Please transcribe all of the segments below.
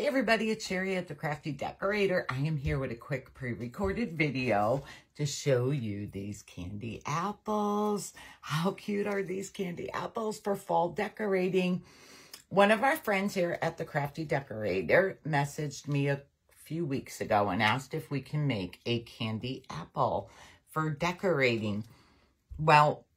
Hey everybody, it's Sherry at the Crafty Decorator. I am here with a quick pre-recorded video to show you these candy apples. How cute are these candy apples for fall decorating? One of our friends here at the Crafty Decorator messaged me a few weeks ago and asked if we can make a candy apple for decorating. Well,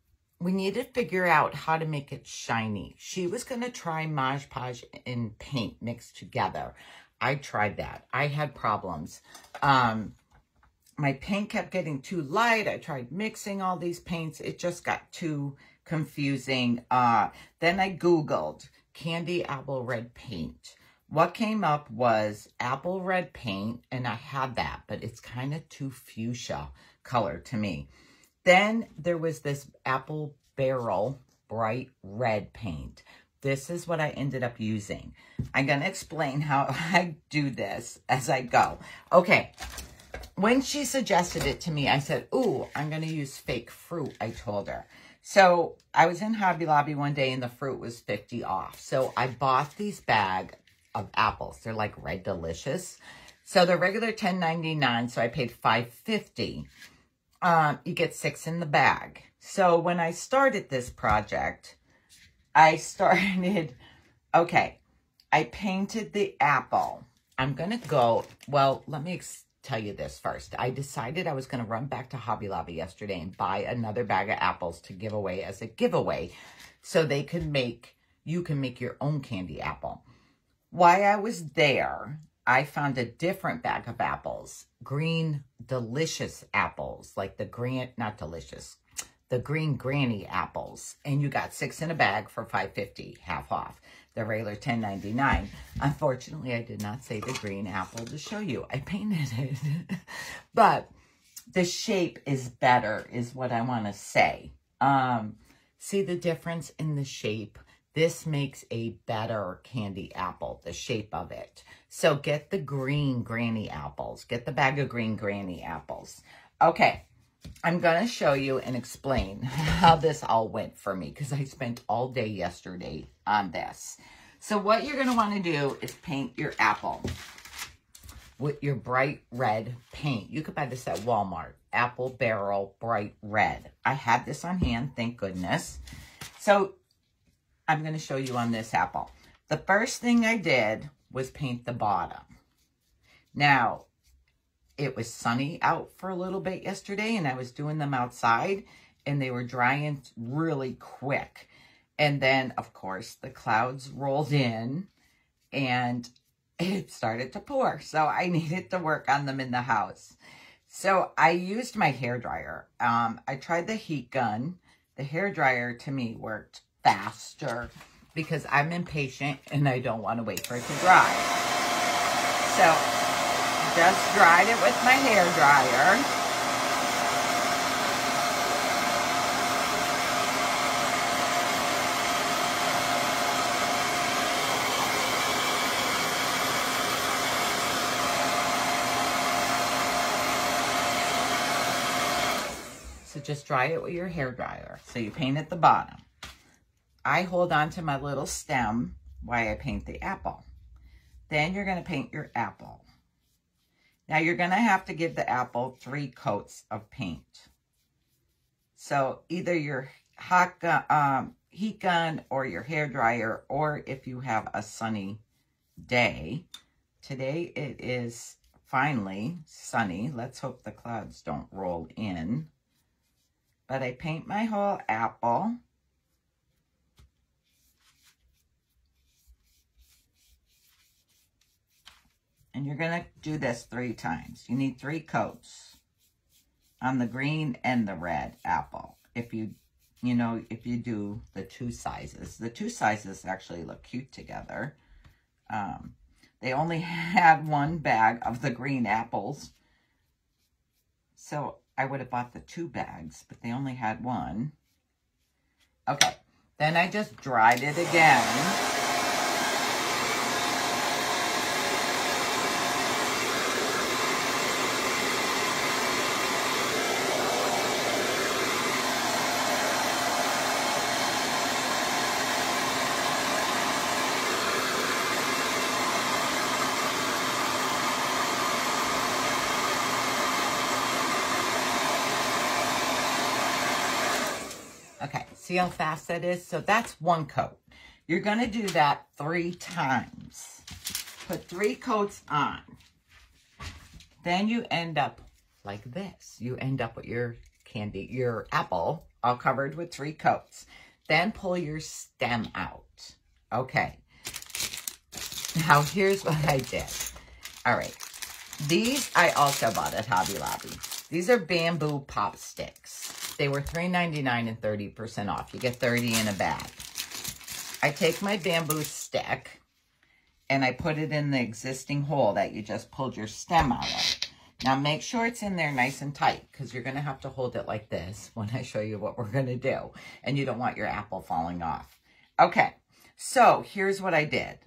we need to figure out how to make it shiny. She was going to try Mod Podge and paint mixed together. I tried that. I had problems. My paint kept getting too light. I tried mixing all these paints. It just got too confusing. Then I Googled candy apple red paint. What came up was apple red paint, and I had that, but it's kind of too fuchsia color to me. Then there was this apple barrel bright red paint. This is what I ended up using. I'm going to explain how I do this as I go. Okay, when she suggested it to me, I said, ooh, I'm going to use fake fruit, I told her. So I was in Hobby Lobby one day and the fruit was 50 off. So I bought these bag of apples. They're like Red Delicious. So they're regular $10.99, so I paid $5.50. You get 6 in the bag. So when I started this project, I painted the apple. I'm going to go, well, let me tell you this first. I decided I was going to run back to Hobby Lobby yesterday and buy another bag of apples to give away as a giveaway so they could you can make your own candy apple. While I was there, I found a different bag of apples, green delicious apples, like the green, not delicious, the green granny apples. And you got 6 in a bag for $5.50, half off. The regular $10.99. Unfortunately, I did not say the green apple to show you. I painted it. But the shape is better, is what I want to say. See the difference in the shape? This makes a better candy apple, the shape of it. So get the green granny apples. Get the bag of green granny apples. Okay, I'm going to show you and explain how this all went for me because I spent all day yesterday on this. So what you're going to want to do is paint your apple with your bright red paint. You could buy this at Walmart. Apple Barrel Bright Red. I had this on hand, thank goodness. So I'm going to show you on this apple. The first thing I did was paint the bottom. Now, it was sunny out for a little bit yesterday, and I was doing them outside, and they were drying really quick. And then, of course, the clouds rolled in, and it started to pour. So I needed to work on them in the house. So I used my hairdryer. I tried the heat gun. The hairdryer, to me, worked faster because I'm impatient and I don't want to wait for it to dry. So just dried it with my hairdryer. So just dry it with your hairdryer. So you paint at the bottom. I hold on to my little stem while I paint the apple. Then you're going to paint your apple. Now you're going to have to give the apple 3 coats of paint. So either your heat gun or your hairdryer, or if you have a sunny day. Today it is finally sunny. Let's hope the clouds don't roll in. But I paint my whole apple. And you're going to do this 3 times. You need 3 coats on the green and the red apple. If you do the 2 sizes. The 2 sizes actually look cute together. They only had 1 bag of the green apples. So I would have bought the 2 bags, but they only had 1. Okay, then I just dried it again. See how fast that is? So that's one coat. You're going to do that 3 times. Put 3 coats on. Then you end up like this. You end up with your candy, your apple, all covered with 3 coats. Then pull your stem out. Okay. Now here's what I did. All right. These I also bought at Hobby Lobby. These are bamboo pop sticks. They were $3.99 and 30% off. You get 30 in a bag. I take my bamboo stick and I put it in the existing hole that you just pulled your stem out of. Now make sure it's in there nice and tight because you're going to have to hold it like this when I show you what we're going to do. And you don't want your apple falling off. Okay, so here's what I did.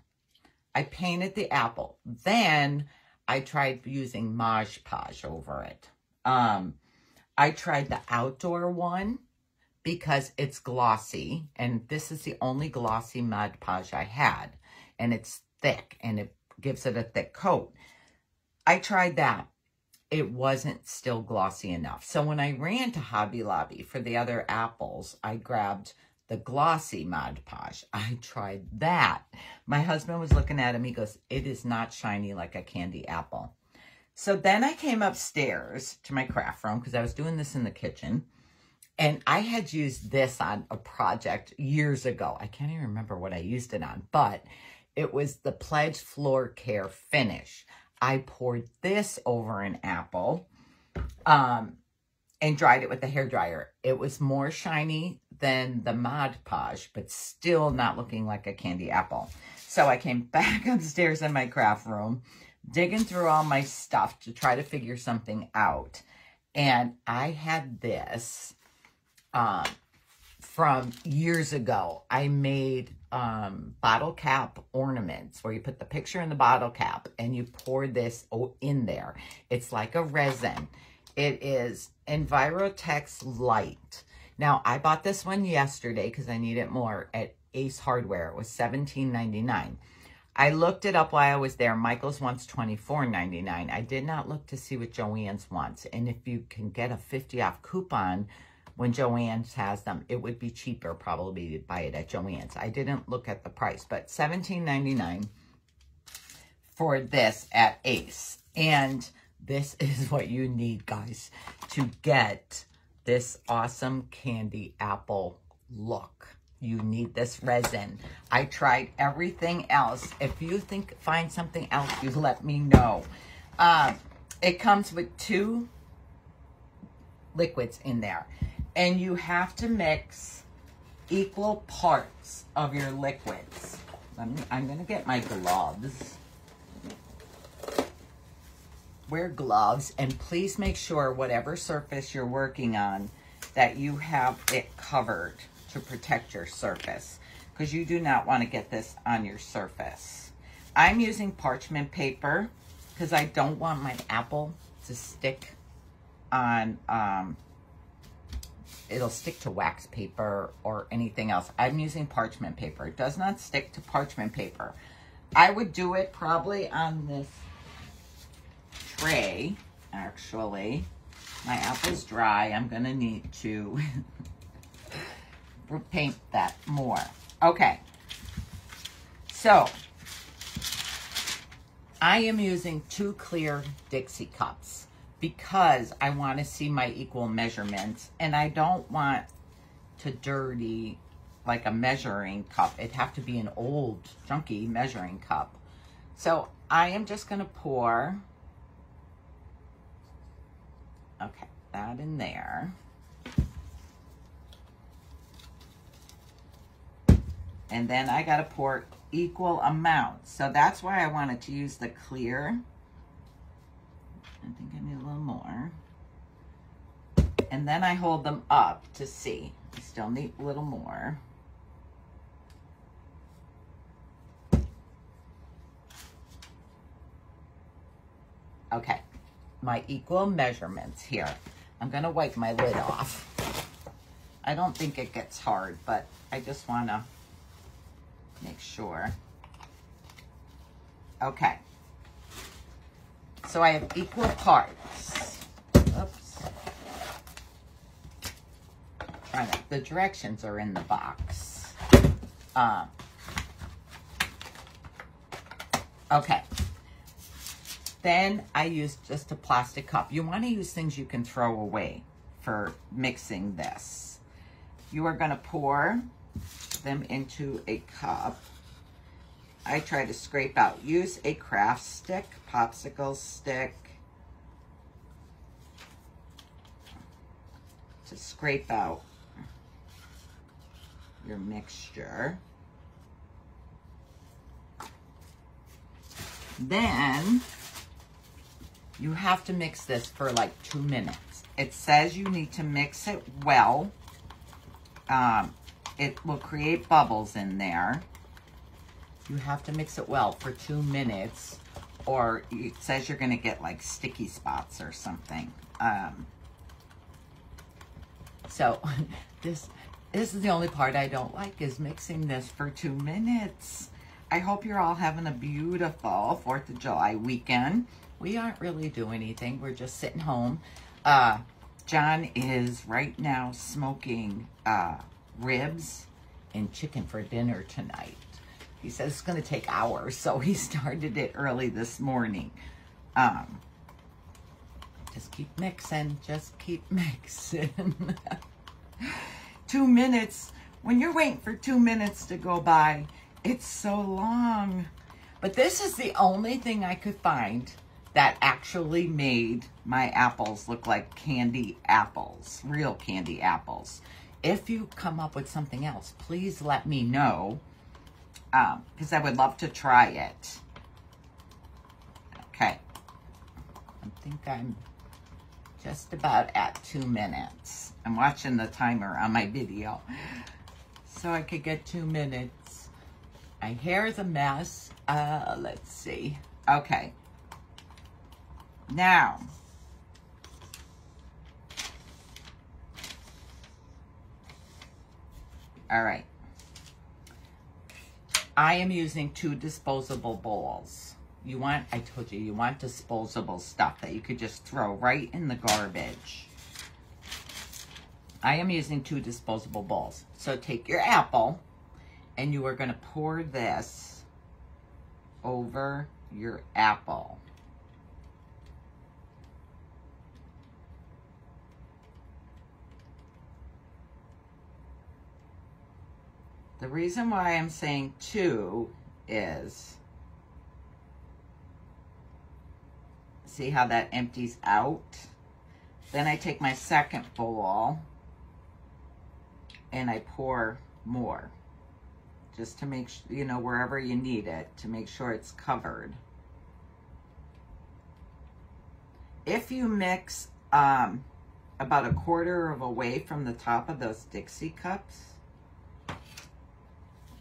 I painted the apple. Then I tried using Mod Podge over it. I tried the outdoor one because it's glossy. And this is the only glossy Mod Podge I had. And it's thick and it gives it a thick coat. I tried that. It wasn't still glossy enough. So when I ran to Hobby Lobby for the other apples, I grabbed the glossy Mod Podge. I tried that. My husband was looking at him. He goes, it is not shiny like a candy apple. So then I came upstairs to my craft room because I was doing this in the kitchen. And I had used this on a project years ago. I can't even remember what I used it on, but it was the Pledge Floor Care Finish. I poured this over an apple and dried it with a hairdryer. It was more shiny than the Mod Podge, but still not looking like a candy apple. So I came back upstairs in my craft room, digging through all my stuff to try to figure something out. And I had this from years ago. I made bottle cap ornaments where you put the picture in the bottle cap and you pour this in there. It's like a resin. It is Envirotex Light. Now, I bought this one yesterday because I need it more at Ace Hardware. It was $17.99. I looked it up while I was there. Michael's wants $24.99. I did not look to see what Joann's wants. And if you can get a 50 off coupon when Joann's has them, it would be cheaper probably to buy it at Joann's. I didn't look at the price, but $17.99 for this at Ace. And this is what you need, guys, to get this awesome candy apple look. You need this resin. I tried everything else. If you find something else, you let me know. It comes with 2 liquids in there. And you have to mix equal parts of your liquids. I'm going to get my gloves. Wear gloves. And please make sure whatever surface you're working on that you have it covered to protect your surface. Because you do not want to get this on your surface. I'm using parchment paper because I don't want my apple to stick on... it'll stick to wax paper or anything else. I'm using parchment paper. It does not stick to parchment paper. I would do it probably on this tray, actually. My apple's dry. I'm going to need to paint that more. Okay. So, I am using 2 clear Dixie cups because I want to see my equal measurements and I don't want to dirty like a measuring cup. It'd have to be an old junky measuring cup. So I am just going to pour, okay, that in there. And then I got to pour equal amounts. So that's why I wanted to use the clear. I think I need a little more. And then I hold them up to see. I still need a little more. Okay, my equal measurements here. I'm going to wipe my lid off. I don't think it gets hard, but I just want to make sure. Okay. So I have equal parts. Oops. The directions are in the box. Okay. Then I use just a plastic cup. You want to use things you can throw away for mixing this. You are going to pour them into a cup. I try to scrape out. Use a craft stick, popsicle stick, to scrape out your mixture. Then you have to mix this for like 2 minutes. It says you need to mix it well. It will create bubbles in there. You have to mix it well for 2 minutes, or it says you're going to get like sticky spots or something. So this is the only part I don't like, is mixing this for 2 minutes. I hope you're all having a beautiful 4th of July weekend. We aren't really doing anything. We're just sitting home. John is right now smoking ribs and chicken for dinner tonight. He says it's going to take hours, so he started it early this morning. Just keep mixing. Just keep mixing. 2 minutes. When you're waiting for 2 minutes to go by, it's so long. But this is the only thing I could find that actually made my apples look like candy apples, real candy apples. If you come up with something else, please let me know, because I would love to try it. Okay. I think I'm just about at 2 minutes. I'm watching the timer on my video so I could get 2 minutes. My hair is a mess. Let's see. Okay. Now, all right. I am using 2 disposable bowls. You want, I told you, you want disposable stuff that you could just throw right in the garbage. I am using 2 disposable bowls. So take your apple and you are going to pour this over your apple. The reason why I'm saying 2 is, see how that empties out? Then I take my second bowl and I pour more, just to make sure, you know, wherever you need it, to make sure it's covered. If you mix about 1/4 of a way from the top of those Dixie cups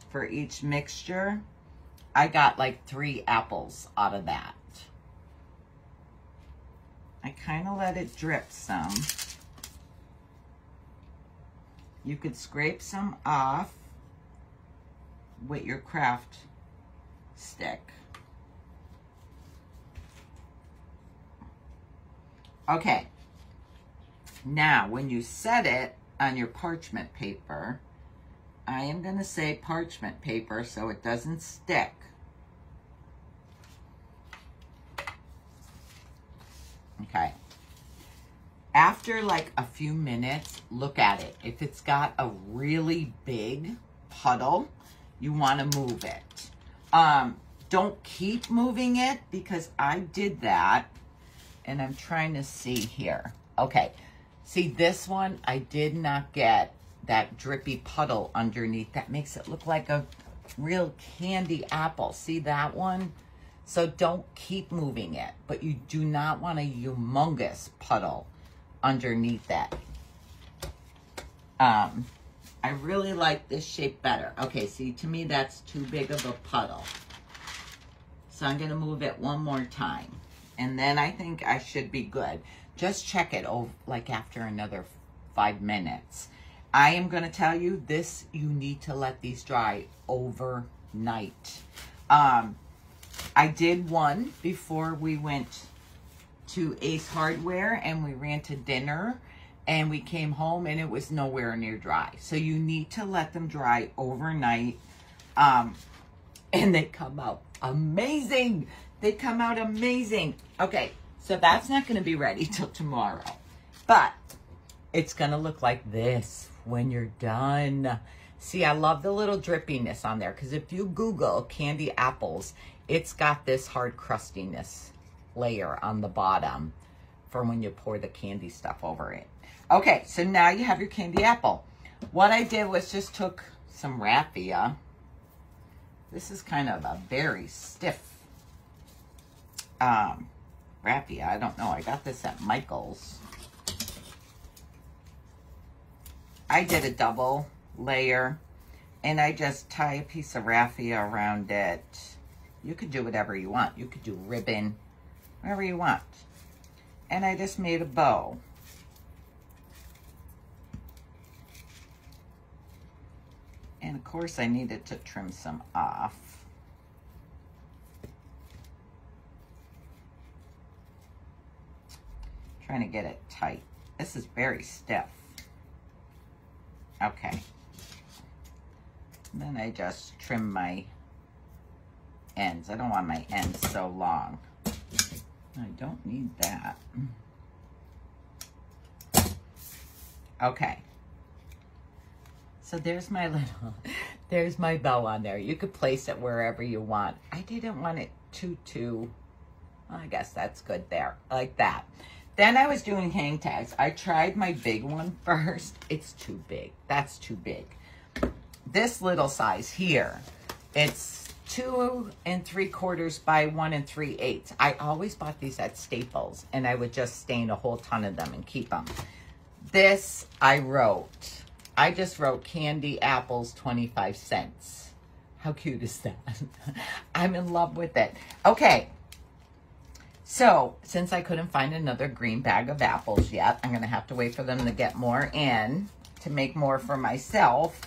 for each mixture, I got like 3 apples out of that. I kind of let it drip some. You could scrape some off with your craft stick. Okay. Now, when you set it on your parchment paper, I am going to say parchment paper so it doesn't stick. Okay. After like a few minutes, look at it. If it's got a really big puddle, you want to move it. Don't keep moving it, because I did that and I'm trying to see here. Okay. See, this one, I did not get that drippy puddle underneath. That makes it look like a real candy apple. See that one? So don't keep moving it, but you do not want a humongous puddle underneath that. I really like this shape better. Okay, see, to me that's too big of a puddle. So I'm gonna move it one more time. And then I think I should be good. Just check it over, like after another 5 minutes. I am gonna tell you this, you need to let these dry overnight. I did one before we went to Ace Hardware and we ran to dinner, and we came home and it was nowhere near dry. So you need to let them dry overnight. And they come out amazing. They come out amazing. Okay, so that's not going to be ready till tomorrow. But it's going to look like this when you're done. See, I love the little drippiness on there, because if you Google candy apples, it's got this hard crustiness layer on the bottom for when you pour the candy stuff over it. Okay, so now you have your candy apple. What I did was just took some raffia. This is kind of a very stiff raffia. I don't know. I got this at Michael's. I did a double layer, and I just tie a piece of raffia around it. You could do whatever you want. You could do ribbon, whatever you want. And I just made a bow. And of course I needed to trim some off. Trying to get it tight. This is very stiff. Okay. Then I just trim my ends. I don't want my ends so long. I don't need that. Okay. So there's my there's my bow on there. You could place it wherever you want. I didn't want it too, I guess that's good there, like that. Then I was doing hang tags. I tried my big one first. It's too big. That's too big. This little size here, it's 2 3/4 by 1 3/8. I always bought these at Staples, and I would just stain a whole ton of them and keep them. This I just wrote candy apples 25 cents. How cute is that? I'm in love with it. Okay. So, since I couldn't find another green bag of apples yet, I'm going to have to wait for them to get more in to make more for myself.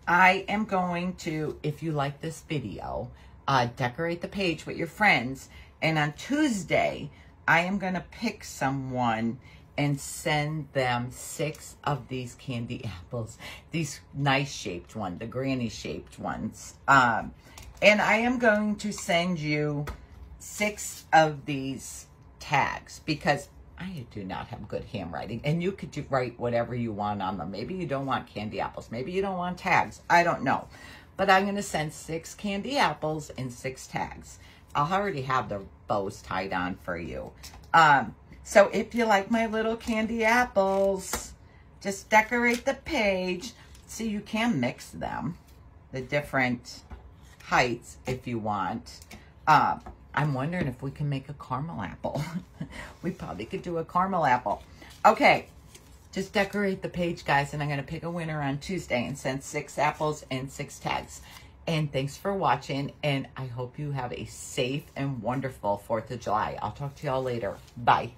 I am going to, if you like this video, decorate the page with your friends. And on Tuesday, I am going to pick someone and send them 6 of these candy apples. These nice shaped ones, the granny shaped ones. And I am going to send you 6 of these tags, because I do not have good handwriting, and you could write whatever you want on them. Maybe you don't want candy apples. Maybe you don't want tags. I don't know. But I'm going to send 6 candy apples and 6 tags. I'll already have the bows tied on for you. So if you like my little candy apples, just decorate the page. So you can mix them, the different heights if you want. I'm wondering if we can make a caramel apple. We probably could do a caramel apple. Okay, just decorate the page, guys, and I'm going to pick a winner on Tuesday and send 6 apples and 6 tags. And thanks for watching, and I hope you have a safe and wonderful 4th of July. I'll talk to y'all later. Bye.